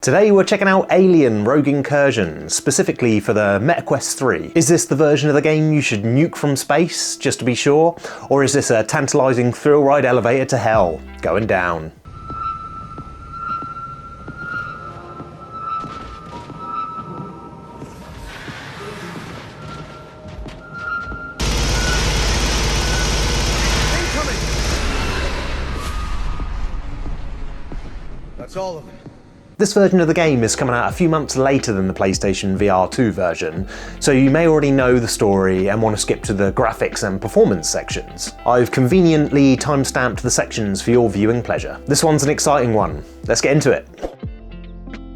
Today we're checking out Alien Rogue Incursion, specifically for the MetaQuest 3. Is this the version of the game you should nuke from space, just to be sure? Or is this a tantalising thrill ride elevator to hell, going down? Incoming! That's all of them. This version of the game is coming out a few months later than the PlayStation VR 2 version, so you may already know the story and want to skip to the graphics and performance sections. I've conveniently timestamped the sections for your viewing pleasure. This one's an exciting one. Let's get into it.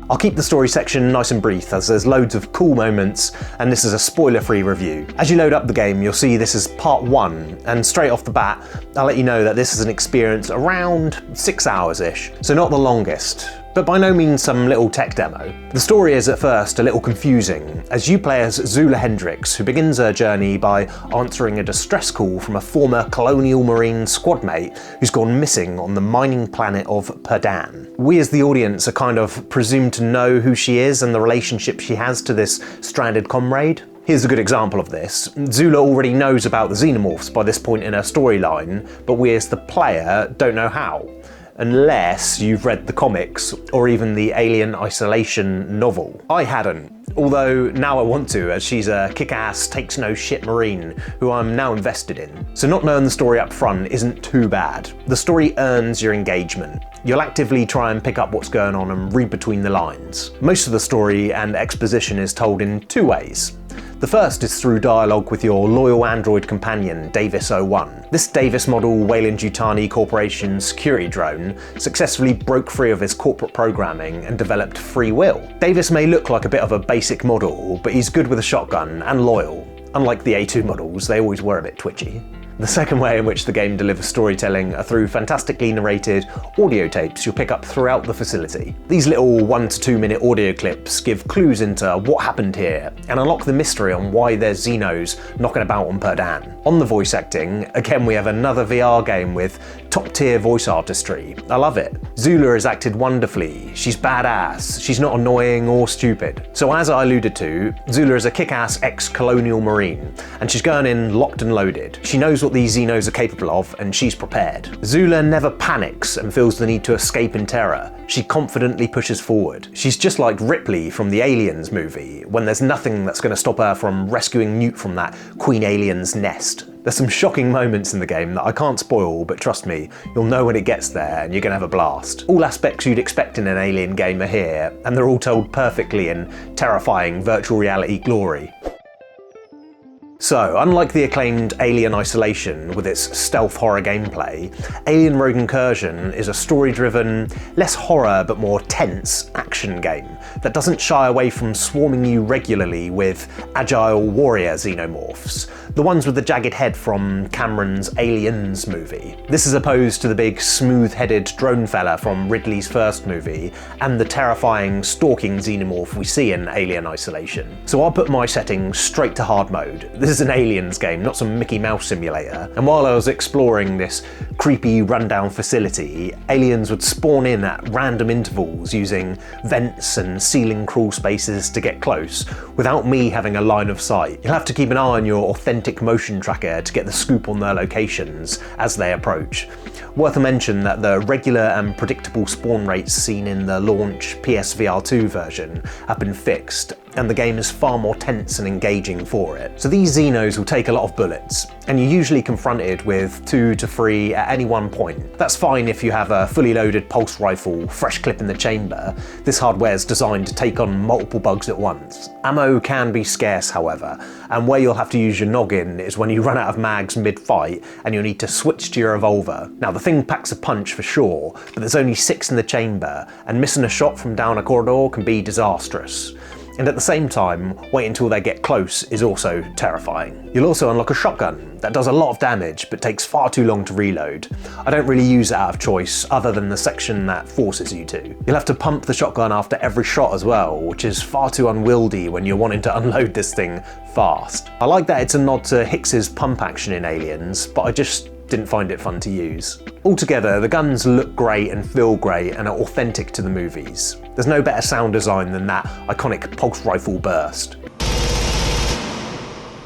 I'll keep the story section nice and brief as there's loads of cool moments and this is a spoiler-free review. As you load up the game you'll see this is part 1 and straight off the bat I'll let you know that this is an experience around 6 hours-ish, so not the longest, but by no means some little tech demo. The story is at first a little confusing, as you play as Zula Hendricks, who begins her journey by answering a distress call from a former colonial marine squad mate who's gone missing on the mining planet of Perdan. We as the audience are kind of presumed to know who she is and the relationship she has to this stranded comrade. Here's a good example of this. Zula already knows about the xenomorphs by this point in her storyline, but we as the player don't know how. Unless you've read the comics or even the Alien Isolation novel. I hadn't, although now I want to, as she's a kick-ass, takes-no-shit marine who I'm now invested in. So not knowing the story up front isn't too bad. The story earns your engagement. You'll actively try and pick up what's going on and read between the lines. Most of the story and exposition is told in two ways. The first is through dialogue with your loyal android companion, Davis-01. This Davis model Weyland-Yutani Corporation security drone successfully broke free of his corporate programming and developed free will. Davis may look like a bit of a basic model, but he's good with a shotgun and loyal. Unlike the A2 models, they always were a bit twitchy. The second way in which the game delivers storytelling are through fantastically narrated audio tapes you'll pick up throughout the facility. These little 1 to 2 minute audio clips give clues into what happened here and unlock the mystery on why there's Xenos knocking about on Perdan. On the voice acting, again we have another VR game with top tier voice artistry. I love it. Zula has acted wonderfully. She's badass. She's not annoying or stupid. So as I alluded to, Zula is a kick-ass ex-colonial marine and she's going in locked and loaded. She knows what these Xenos are capable of, and she's prepared. Zula never panics and feels the need to escape in terror. She confidently pushes forward. She's just like Ripley from the Aliens movie, when there's nothing that's going to stop her from rescuing Newt from that Queen Alien's nest. There's some shocking moments in the game that I can't spoil, but trust me, you'll know when it gets there and you're gonna have a blast. All aspects you'd expect in an Alien game are here, and they're all told perfectly in terrifying virtual reality glory. So, unlike the acclaimed Alien Isolation with its stealth horror gameplay, Alien Rogue Incursion is a story-driven, less horror but more tense action game that doesn't shy away from swarming you regularly with agile warrior xenomorphs, the ones with the jagged head from Cameron's Aliens movie. This is opposed to the big smooth-headed drone fella from Ridley's first movie and the terrifying stalking xenomorph we see in Alien Isolation. So I'll put my settings straight to hard mode. This is an Aliens game, not some Mickey Mouse simulator, and while I was exploring this creepy rundown facility, aliens would spawn in at random intervals using vents and ceiling crawl spaces to get close, without me having a line of sight. You'll have to keep an eye on your authentic motion tracker to get the scoop on their locations as they approach. Worth a mention that the regular and predictable spawn rates seen in the launch PSVR 2 version have been fixed, and the game is far more tense and engaging for it. So these Xenos will take a lot of bullets, and you're usually confronted with 2 to 3 at any one point. That's fine if you have a fully loaded pulse rifle, fresh clip in the chamber. This hardware is designed to take on multiple bugs at once. Ammo can be scarce, however, and where you'll have to use your noggin is when you run out of mags mid-fight and you'll need to switch to your revolver. Now the thing packs a punch for sure, but there's only 6 in the chamber, and missing a shot from down a corridor can be disastrous. And at the same time, wait until they get close is also terrifying. You'll also unlock a shotgun that does a lot of damage but takes far too long to reload. I don't really use it out of choice other than the section that forces you to. You'll have to pump the shotgun after every shot as well, which is far too unwieldy when you're wanting to unload this thing fast. I like that it's a nod to Hicks's pump action in Aliens, but I just didn't find it fun to use. Altogether, the guns look great and feel great and are authentic to the movies. There's no better sound design than that iconic pulse rifle burst.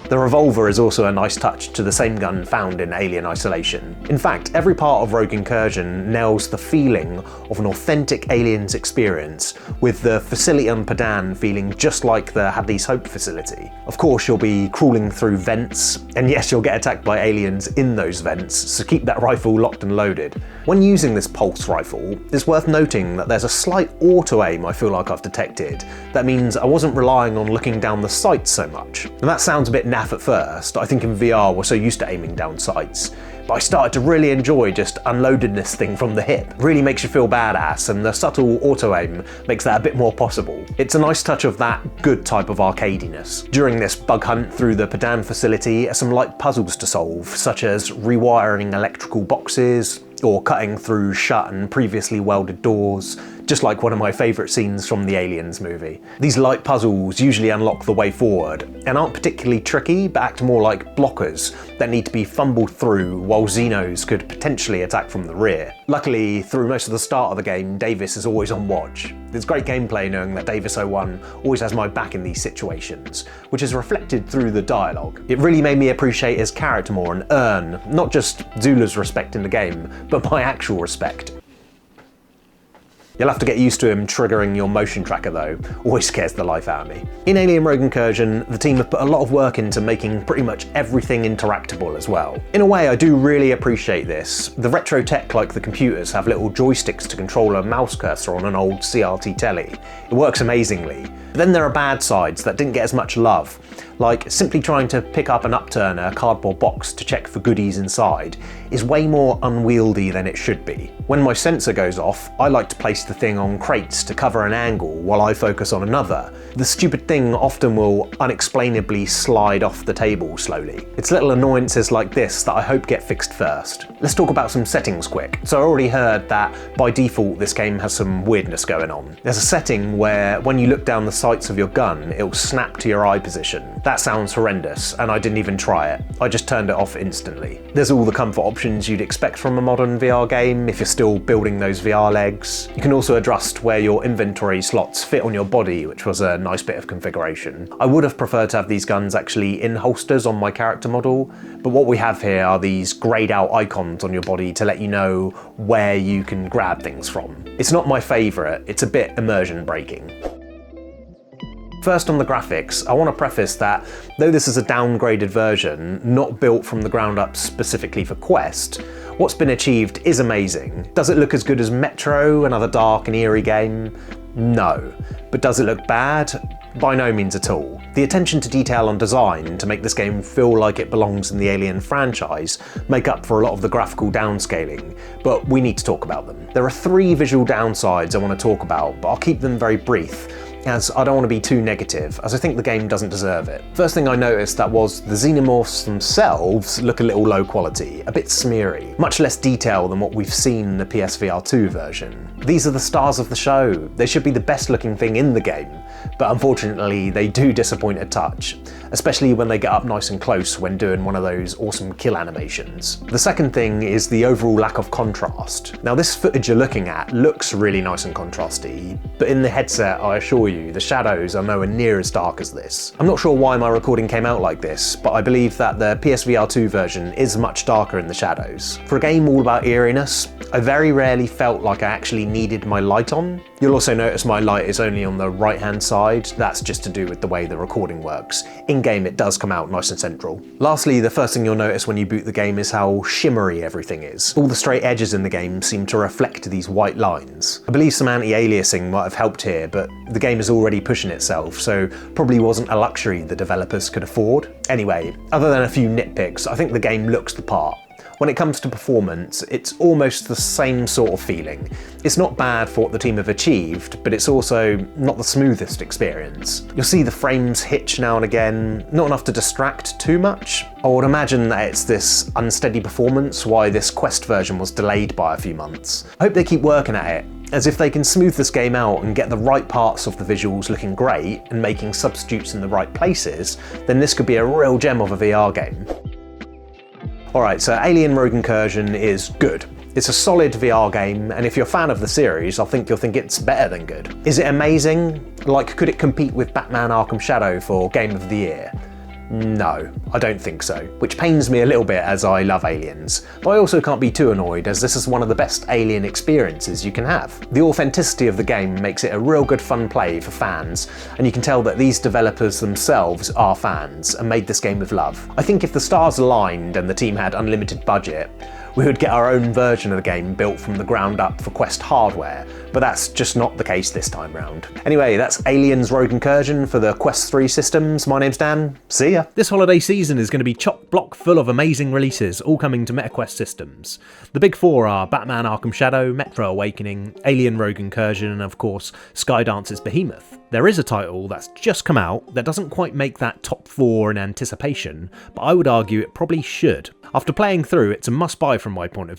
The revolver is also a nice touch to the same gun found in Alien Isolation. In fact, every part of Rogue Incursion nails the feeling of an authentic Aliens experience, with the facility on Padan feeling just like the Hadley's Hope facility. Of course, you'll be crawling through vents, and yes, you'll get attacked by aliens in those vents, so keep that rifle locked and loaded. When using this pulse rifle, it's worth noting that there's a slight auto-aim I feel like I've detected. That means I wasn't relying on looking down the sights so much. And that sounds a bit naff at first. I think in VR we're so used to aiming down sights. But I started to really enjoy just unloading this thing from the hip. It really makes you feel badass, and the subtle auto-aim makes that a bit more possible. It's a nice touch of that good type of arcadiness. During this bug hunt through the Padan facility are some light puzzles to solve, such as rewiring electrical boxes, or cutting through shut and previously welded doors, just like one of my favourite scenes from the Aliens movie. These light puzzles usually unlock the way forward, and aren't particularly tricky, but act more like blockers that need to be fumbled through while Xenos could potentially attack from the rear. Luckily, through most of the start of the game, Davis is always on watch. There's great gameplay knowing that Davis-01 always has my back in these situations, which is reflected through the dialogue. It really made me appreciate his character more and earn not just Zula's respect in the game, but my actual respect. You'll have to get used to him triggering your motion tracker though, always scares the life out of me. In Alien Rogue Incursion, the team have put a lot of work into making pretty much everything interactable as well. In a way, I do really appreciate this. The retro tech like the computers have little joysticks to control a mouse cursor on an old CRT telly. It works amazingly. But then there are bad sides that didn't get as much love, like simply trying to pick up an upturner cardboard box to check for goodies inside is way more unwieldy than it should be. When my sensor goes off, I like to place the thing on crates to cover an angle while I focus on another. The stupid thing often will unexplainably slide off the table slowly. It's little annoyances like this that I hope get fixed first. Let's talk about some settings quick. So I already heard that by default this game has some weirdness going on. There's a setting where when you look down the sights of your gun, it'll snap to your eye position. That sounds horrendous, and I didn't even try it. I just turned it off instantly. There's all the comfort options you'd expect from a modern VR game if you're still building those VR legs. You can also adjust where your inventory slots fit on your body, which was a nice bit of configuration. I would have preferred to have these guns actually in holsters on my character model, but what we have here are these greyed out icons on your body to let you know where you can grab things from. It's not my favourite, it's a bit immersion breaking. First on the graphics, I want to preface that though this is a downgraded version, not built from the ground up specifically for Quest, what's been achieved is amazing. Does it look as good as Metro, another dark and eerie game? No. But does it look bad? By no means at all. The attention to detail on design to make this game feel like it belongs in the Alien franchise make up for a lot of the graphical downscaling, but we need to talk about them. There are 3 visual downsides I want to talk about, but I'll keep them very brief, as I don't want to be too negative, as I think the game doesn't deserve it. First thing I noticed that was the xenomorphs themselves look a little low quality, a bit smeary, much less detail than what we've seen in the PSVR 2 version. These are the stars of the show, they should be the best looking thing in the game, but unfortunately they do disappoint a touch, especially when they get up nice and close when doing one of those awesome kill animations. The second thing is the overall lack of contrast. Now this footage you're looking at looks really nice and contrasty, but in the headset I assure you the shadows are nowhere near as dark as this. I'm not sure why my recording came out like this, but I believe that the PSVR 2 version is much darker in the shadows. For a game all about eeriness, I very rarely felt like I actually needed my light on. You'll also notice my light is only on the right hand side, that's just to do with the way the recording works. In-game it does come out nice and central. Lastly, the first thing you'll notice when you boot the game is how shimmery everything is. All the straight edges in the game seem to reflect these white lines. I believe some anti-aliasing might have helped here, but the game is already pushing itself, so probably wasn't a luxury the developers could afford. Anyway, other than a few nitpicks, I think the game looks the part. When it comes to performance, it's almost the same sort of feeling. It's not bad for what the team have achieved, but it's also not the smoothest experience. You'll see the frames hitch now and again, not enough to distract too much. I would imagine that it's this unsteady performance why this Quest version was delayed by a few months. I hope they keep working at it, as if they can smooth this game out and get the right parts of the visuals looking great and making substitutes in the right places, then this could be a real gem of a VR game. Alright, so Alien Rogue Incursion is good. It's a solid VR game, and if you're a fan of the series, I think you'll think it's better than good. Is it amazing? Like, could it compete with Batman Arkham Shadow for Game of the Year? No, I don't think so, which pains me a little bit as I love Aliens, but I also can't be too annoyed as this is one of the best Alien experiences you can have. The authenticity of the game makes it a real good fun play for fans, and you can tell that these developers themselves are fans and made this game with love. I think if the stars aligned and the team had unlimited budget, we would get our own version of the game built from the ground up for Quest hardware, but that's just not the case this time round. Anyway, that's Aliens Rogue Incursion for the Quest 3 systems. My name's Dan, see ya! This holiday season is going to be chock-block full of amazing releases, all coming to MetaQuest systems. The big four are Batman Arkham Shadow, Metro Awakening, Alien Rogue Incursion, and of course, Skydance's Behemoth. There is a title that's just come out that doesn't quite make that top 4 in anticipation, but I would argue it probably should. After playing through, it's a must-buy from my point of